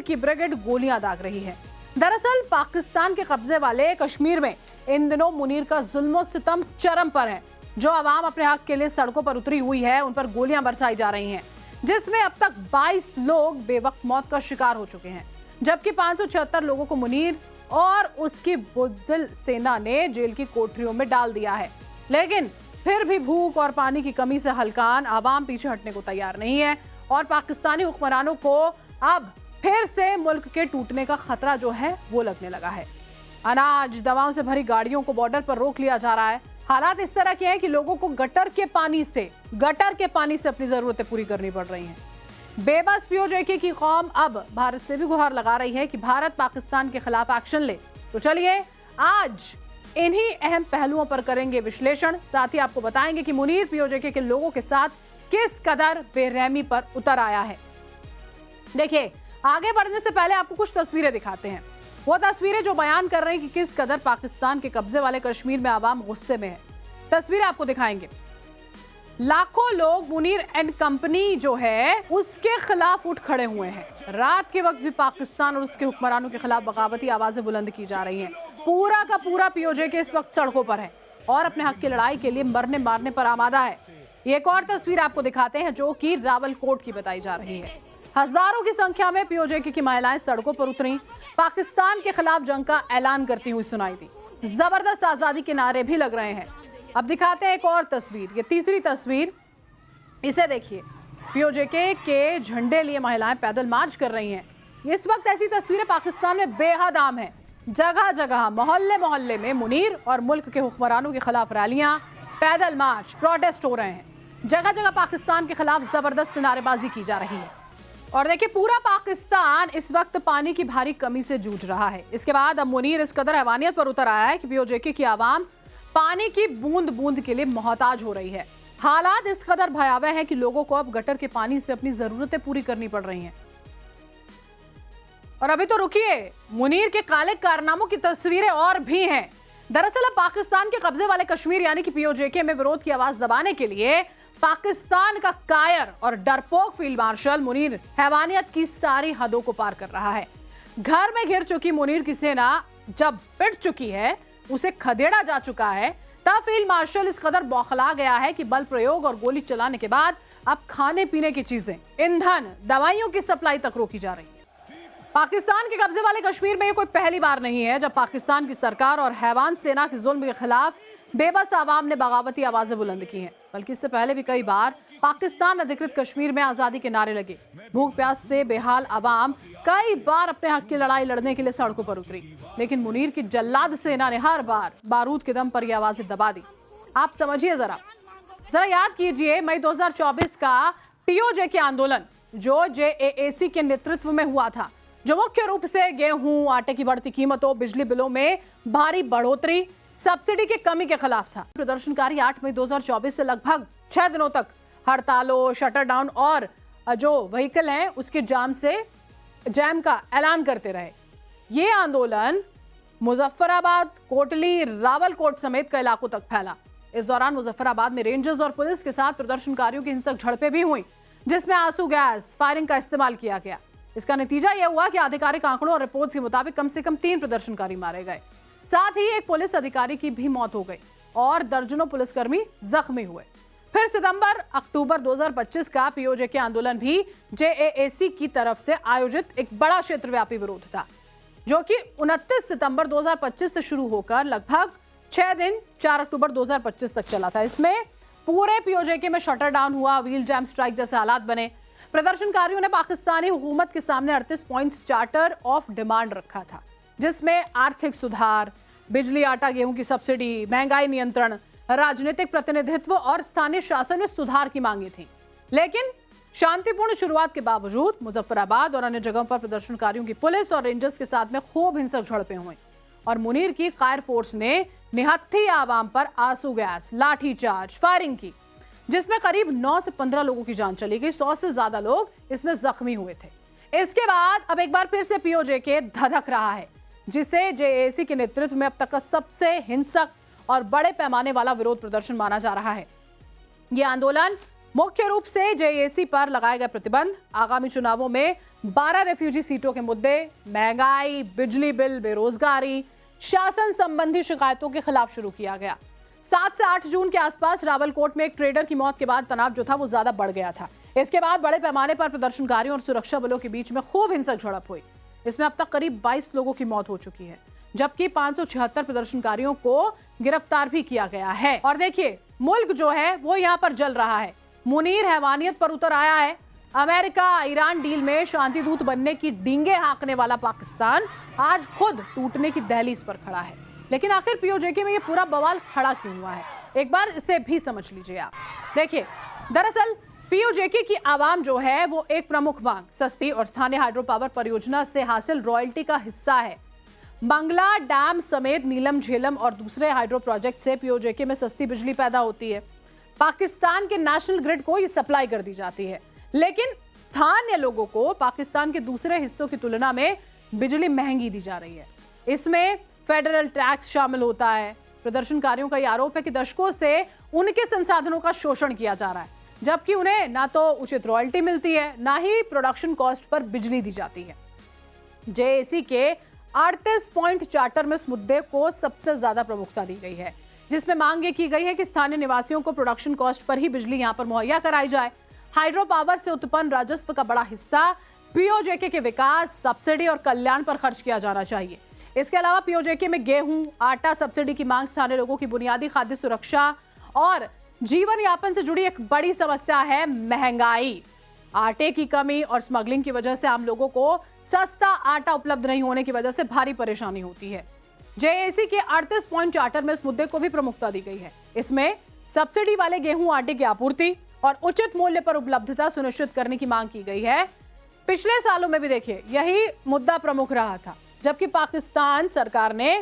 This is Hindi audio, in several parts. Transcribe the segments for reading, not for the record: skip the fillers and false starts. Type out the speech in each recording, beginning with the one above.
की ब्रिगेड गोलियां दाग रही है। दरअसल पाकिस्तान के कब्जे वाले कश्मीर में इन दिनों मुनीर का जुल्म सितम चरम पर है। जो आवाम अपने हक के लिए सड़कों पर उतरी हुई है, उन पर गोलियां बरसाई जा रही हैं, जिसमें अब तक 22 लोग बेवक्त मौत का शिकार हो चुके हैं, जबकि 576 लोगों को मुनीर और उसकी बुज़दिल सेना ने जेल की कोठरियों में डाल दिया है। लेकिन फिर भी भूख और पानी की कमी से हलकान आवाम पीछे हटने को तैयार नहीं है और पाकिस्तानी हुक्मरानों को अब फिर से मुल्क के टूटने का खतरा जो है वो लगने लगा है। अनाज, दवाओं से भरी गाड़ियों को बॉर्डर पर रोक लिया जा रहा है। हालात इस तरह के हैं कि लोगों को गटर के पानी से अपनी जरूरतें पूरी करनी पड़ रही हैं। बेबस पीओजेके की कौम अब भारत से भी गुहार लगा रही है कि भारत पाकिस्तान के खिलाफ एक्शन ले। तो चलिए आज इन्हीं अहम पहलुओं पर करेंगे विश्लेषण। साथ ही आपको बताएंगे कि मुनीर पीओजेके के लोगों के साथ किस कदर बेरहमी पर उतर आया है। देखिए, आगे बढ़ने से पहले आपको कुछ तस्वीरें दिखाते हैं। वो तस्वीरें जो बयान कर रहे हैं कि किस कदर पाकिस्तान के कब्जे वाले कश्मीर में आवाम गुस्से में है। तस्वीरें आपको दिखाएंगे। लाखों लोग मुनीर एंड कंपनी जो है उसके खिलाफ उठ खड़े हुए हैं। रात के वक्त भी पाकिस्तान और उसके हुक्मरानों के खिलाफ बगावती आवाजें बुलंद की जा रही हैं। पूरा का पूरा पीओजेके इस वक्त सड़कों पर है और अपने हक की लड़ाई के लिए मरने मारने पर आमादा है। एक और तस्वीर आपको दिखाते हैं जो कि रावलकोट की बताई जा रही है। हजारों की संख्या में पीओजेके की महिलाएं सड़कों पर उतरी, पाकिस्तान के खिलाफ जंग का ऐलान करती हुई सुनाई दी। जबरदस्त आजादी के नारे भी लग रहे हैं। अब दिखाते हैं एक और तस्वीर, ये तीसरी तस्वीर, इसे देखिए। पीओजेके के झंडे लिए महिलाएं पैदल मार्च कर रही हैं। इस वक्त ऐसी तस्वीरें पाकिस्तान में बेहद आम हैं। जगह जगह, मोहल्ले मोहल्ले में मुनीर और मुल्क के हुक्मरानों के खिलाफ रैलियां, पैदल मार्च, प्रोटेस्ट हो रहे हैं। जगह जगह पाकिस्तान के खिलाफ जबरदस्त नारेबाजी की जा रही है। और देखिए, पूरा पाकिस्तान इस वक्त पानी की भारी कमी से जूझ रहा है। इसके बाद अब मुनीर इस कदर हैवानियत पर उतर आया है कि पीओजेके की आवाम पानी की बूंद बूंद के लिए मोहताज हो रही है। हालात इस कदर भयावह है कि लोगों को अब गटर के पानी से अपनी जरूरतें पूरी करनी पड़ रही हैं। और अभी तो रुकिए, मुनीर के काले कारनामों की तस्वीरें और भी हैं। दरअसल अब पाकिस्तान के कब्जे वाले कश्मीर यानी कि पीओजेके में विरोध की आवाज दबाने के लिए पाकिस्तान का कायर और डरपोक फील्ड मार्शल मुनीर हैवानियत की सारी हदों को पार कर रहा है। घर में घिर चुकी मुनीर की सेना जब पिट चुकी है, उसे खदेड़ा जा चुका है, तब फील्ड मार्शल इस कदर बौखला गया है कि बल प्रयोग और गोली चलाने के बाद अब खाने पीने की चीजें, ईंधन, दवाइयों की सप्लाई तक रोकी जा रही है। पाकिस्तान के कब्जे वाले कश्मीर में ये कोई पहली बार नहीं है जब पाकिस्तान की सरकार और हैवान सेना के जुल्म के खिलाफ बेबस आवाम ने बगावती आवाजें बुलंद की हैं। बल्कि इससे पहले भी कई बार पाकिस्तान अधिकृत कश्मीर में आजादी के नारे लगे। भूख प्यास से बेहाल आवाम कई बार अपने हक की लड़ाई लड़ने के लिए सड़कों पर उतरी, लेकिन मुनीर की जल्लाद सेना ने हर बार बारूद के दम पर यह आवाजें दबा दी। आप समझिए, जरा याद कीजिए, मई 2024 का पीओजेके आंदोलन जो जेएएसी के नेतृत्व में हुआ था, जो मुख्य रूप से गेहूं, आटे की बढ़ती कीमतों, बिजली बिलों में भारी बढ़ोतरी, सब्सिडी की कमी के खिलाफ था। प्रदर्शनकारी 8 मई 2024 से लगभग 6 दिनों तक हड़तालों, शटर डाउन और जो व्हीकल हैं उसके जैम का ऐलान करते रहे। ये आंदोलन मुजफ्फराबाद, कोटली, रावलकोट समेत कई इलाकों तक फैला। इस दौरान मुजफ्फराबाद में रेंजर्स और पुलिस के साथ प्रदर्शनकारियों की हिंसक झड़पें भी हुई, जिसमें आंसू गैस, फायरिंग का इस्तेमाल किया गया। इसका नतीजा यह हुआ कि आधिकारिक आंकड़ों और रिपोर्ट्स के मुताबिक कम से कम 3 प्रदर्शनकारी मारे गए। साथ ही एक पुलिस अधिकारी की भी मौत हो गई और दर्जनों पुलिसकर्मी जख्मी हुए। फिर सितंबर अक्टूबर 2025 का पीओजेके आंदोलन भी जेएएसी की तरफ से आयोजित एक बड़ा क्षेत्रव्यापी विरोध था, जो कि 29 सितंबर 2025 से शुरू होकर लगभग 6 दिन 4 अक्टूबर 2025 तक चला था। इसमें पूरे पीओजेके में शटर डाउन हुआ, व्हील जैम स्ट्राइक जैसे हालात बने। प्रदर्शनकारियों ने पाकिस्तानी हुकूमत के सामने 38 पॉइंट्स चार्टर ऑफ डिमांड रखा था, जिसमें आर्थिक सुधार, बिजली, आटा, गेहूं की सब्सिडी, महंगाई नियंत्रण, राजनीतिक प्रतिनिधित्व और स्थानीय शासन में सुधार की मांगी थी। लेकिन शांतिपूर्ण शुरुआत के बावजूद मुजफ्फराबाद और अन्य जगहों पर प्रदर्शनकारियों की पुलिस और रेंजर्स के साथ में खूब हिंसक झड़पें हुई और मुनीर की कायर फोर्स ने निहत्थी आवाम पर आंसू गैस, लाठीचार्ज, फायरिंग की, जिसमें करीब 9 से 15 लोगों की जान चली गई। 100 से ज्यादा लोग इसमें जख्मी हुए थे। इसके बाद अब एक बार फिर से पीओजेके धधक रहा है, जिसे जेएसी के नेतृत्व में अब तक का सबसे हिंसक और बड़े पैमाने वाला विरोध प्रदर्शन माना जा रहा है। यह आंदोलन मुख्य रूप से जेएसी पर लगाए गए प्रतिबंध, आगामी चुनावों में 12 रेफ्यूजी सीटों के मुद्दे, महंगाई, बिजली बिल, बेरोजगारी, शासन संबंधी शिकायतों के खिलाफ शुरू किया गया। 7 से 8 जून के आसपास रावलकोट में एक ट्रेडर की मौत के बाद तनाव जो था वो ज्यादा बढ़ गया था। इसके बाद बड़े पैमाने पर प्रदर्शनकारियों और सुरक्षा बलों के बीच में खूब हिंसक झड़प हुई। इसमें अब तक करीब 22 लोगों की मौत हो चुकी है, जबकि 576 प्रदर्शनकारियों को गिरफ्तार भी किया गया है। और देखिए, मुल्क जो है वो यहाँ पर जल रहा है। मुनीर हैवानियत पर उतर आया है। अमेरिका ईरान डील में शांति दूत बनने की डींगे हाँकने वाला पाकिस्तान आज खुद टूटने की दहलीज पर खड़ा है। लेकिन आखिर पीओजेके में ये पूरा बवाल खड़ा क्यों हुआ है, एक बार इसे भी समझ लीजिए आप। देखिए, दरअसल पीओजेके की आवाम जो है वो एक प्रमुख मांग सस्ती और स्थानीय हाइड्रो पावर परियोजना से हासिल रॉयल्टी का हिस्सा है। बंगला डैम समेत नीलम झेलम और दूसरे हाइड्रो प्रोजेक्ट से पीओजेके में सस्ती बिजली पैदा होती है। पाकिस्तान के नेशनल ग्रिड को ये सप्लाई कर दी जाती है, लेकिन स्थानीय लोगों को पाकिस्तान के दूसरे हिस्सों की तुलना में बिजली महंगी दी जा रही है। इसमें फेडरल टैक्स शामिल होता है। प्रदर्शनकारियों का यह आरोप है कि दशकों से उनके संसाधनों का शोषण किया जा रहा है, जबकि उन्हें ना तो उचित रॉयल्टी मिलती है, ना ही प्रोडक्शन कॉस्ट पर बिजली दी जाती है। जेएसी के 38 पॉइंट चार्टर में इस मुद्दे को सबसे ज्यादा प्रमुखता दी गई है, जिसमें मांग ये की गई है कि स्थानीय निवासियों को प्रोडक्शन कॉस्ट पर ही बिजली यहां पर मुहैया कराई जाए। हाइड्रो पावर से उत्पन्न राजस्व का बड़ा हिस्सा पीओजेके के विकास, सब्सिडी और कल्याण पर खर्च किया जाना चाहिए। इसके अलावा पीओजेके में गेहूं, आटा सब्सिडी की मांग स्थानीय लोगों की बुनियादी खाद्य सुरक्षा और जीवन यापन से जुड़ी एक बड़ी समस्या है महंगाई। आटे की कमी और स्मगलिंग की वजह से आम लोगों को सस्ता आटा उपलब्ध नहीं होने की वजह से भारी परेशानी होती है। जेएसी के 38 पॉइंट चार्टर में इस मुद्दे को भी प्रमुखता दी गई है। इसमें सब्सिडी वाले गेहूं आटे की आपूर्ति और उचित मूल्य पर उपलब्धता सुनिश्चित करने की मांग की गई है। पिछले सालों में भी देखिए यही मुद्दा प्रमुख रहा था, जबकि पाकिस्तान सरकार ने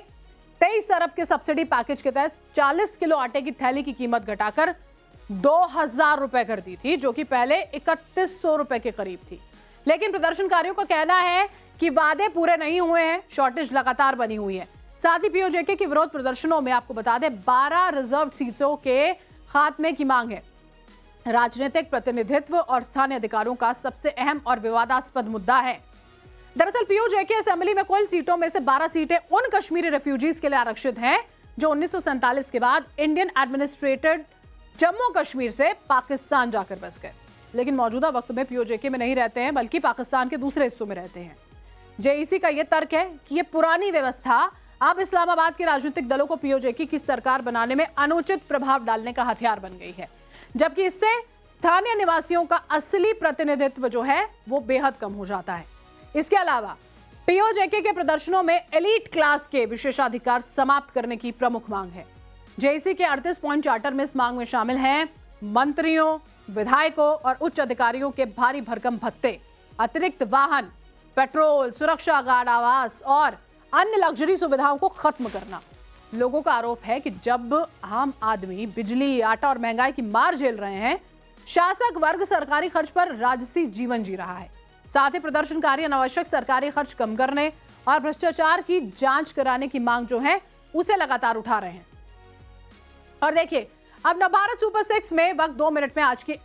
23 अरब के सब्सिडी पैकेज के तहत 40 किलो आटे की थैली की कीमत घटाकर 2000 रुपए कर दी थी, जो कि पहले 3100 रुपए के करीब थी। लेकिन प्रदर्शनकारियों का कहना है कि वादे पूरे नहीं हुए हैं, शॉर्टेज लगातार बनी हुई है। साथ ही पीओजेके के विरोध प्रदर्शनों में आपको बता दें 12 रिजर्व सीटों के खात्मे की मांग है। राजनीतिक प्रतिनिधित्व और स्थानीय अधिकारों का सबसे अहम और विवादास्पद मुद्दा है। दरअसल पीओजेके असेंबली में कुल सीटों में से 12 सीटें उन कश्मीरी रेफ्यूजीज के लिए आरक्षित हैं जो 1947 के बाद इंडियन एडमिनिस्ट्रेटेड जम्मू कश्मीर से पाकिस्तान जाकर बस गए, लेकिन मौजूदा वक्त में पीओजेके में नहीं रहते हैं, बल्कि पाकिस्तान के दूसरे हिस्सों में रहते हैं। जेईसी का यह तर्क है कि यह पुरानी व्यवस्था अब इस्लामाबाद के राजनीतिक दलों को पीओजेके की सरकार बनाने में अनुचित प्रभाव डालने का हथियार बन गई है, जबकि इससे स्थानीय निवासियों का असली प्रतिनिधित्व जो है वो बेहद कम हो जाता है। इसके अलावा पीओजेके के प्रदर्शनों में एलीट क्लास के विशेषाधिकार समाप्त करने की प्रमुख मांग है। जेईसी के 38 पॉइंट चार्टर में इस मांग में शामिल हैं मंत्रियों, विधायकों और उच्च अधिकारियों के भारी भरकम भत्ते, अतिरिक्त वाहन, पेट्रोल, सुरक्षा गार्ड, आवास और अन्य लग्जरी सुविधाओं को खत्म करना। लोगों का आरोप है कि जब आम आदमी बिजली, आटा और महंगाई की मार झेल रहे हैं, शासक वर्ग सरकारी खर्च पर राजसी जीवन जी रहा है। साथ ही प्रदर्शनकारी अनावश्यक सरकारी खर्च कम करने और भ्रष्टाचार की जांच कराने की मांग जो है उसे लगातार उठा रहे हैं। और देखिए, अब नवभारत सुपर 6 में वक्त 2 मिनट में आज की